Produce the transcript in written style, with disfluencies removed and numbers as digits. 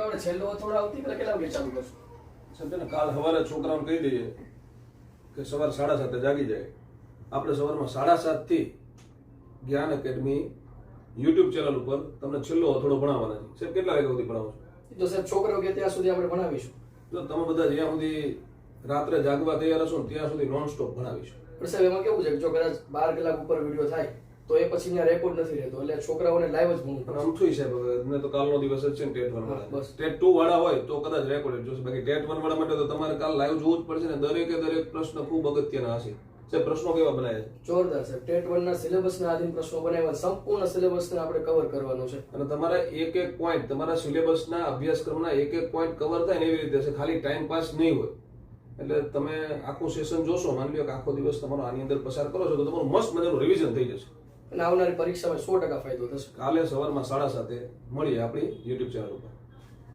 આપણે છેલ્લો થોડા આવતીકાલે કેટલા વાગે ચાલુ કરશું? સમજે કાલ સવારે છોકરાઓને કહી દઈએ કે સવાર 7:30 જાગી જાય. આપણે સવારમાં 7:30 થી જ્ઞાન એકેડમી યુટ્યુબ ચેનલ ઉપર તમને છેલ્લો થોડો ભણાવવાના છે. સાહેબ કેટલા વાગ્યા સુધી ભણાવો છો? એ તો સાહેબ છોકરાઓ કે ત્યાં સુધી આપણે ભણાવીશું. જો તમે બધા જ્યાં સુધી રાત્રે જાગવા તૈયાર હશો ને ત્યાં સુધી નોન સ્ટોપ ભણાવીશું. પણ સાહેબ એમાં કેવું છે કે જો કદાચ 12 કલાક ઉપર વિડીયો થાય તો એ પછી ત્યાં રેકોર્ડ નથી રહેતો, એટલે છોકરાઓને લાઈવ જ ભણવું પણ પડે. આમ થઈ સાહેબ હવે અમને તો કાલનો દિવસ જ છે ને ટેટ 1 હા, વાળા. બસ. ટેટ 2 વાળા હોય તો કદાચ રેકોર્ડેડ જોશે, બાકી ટેટ 1 વાળા માટે તો તમારે કાલ લાઈવ જોવું જ પડશે ને. દરેકે દરેક પ્રશ્ન ખૂબ અગત્યના હશે. સાહેબ પ્રશ્નો કેવા બનાવ્યા છે? જોરદાર સાહેબ. ટેટ 1 ના સિલેબસના આધીન પ્રશ્નો બનાવ્યા, સંપૂર્ણ સિલેબસને આપણે કવર કરવાનો છે. અને તમારા એક એક પોઈન્ટ તમારા સિલેબસના અભ્યાસક્રમના એક એક પોઈન્ટ કવર થાય ને એવી રીતે હશે, ખાલી ટાઈમ પાસ નહીં હોય. એટલે તમે આખું સેશન જોશો, માની લો કે આખો દિવસ તમારો આની અંદર પસાર કરો છો તો તમારું મસ્ત મજાનું રિવિઝન થઈ જશે. અને આવનારી પરીક્ષામાં 100% ફાયદો થશે. કાલે સવારમાં 7:30 મળીએ આપણી યુટ્યુબ ચેનલ ઉપર.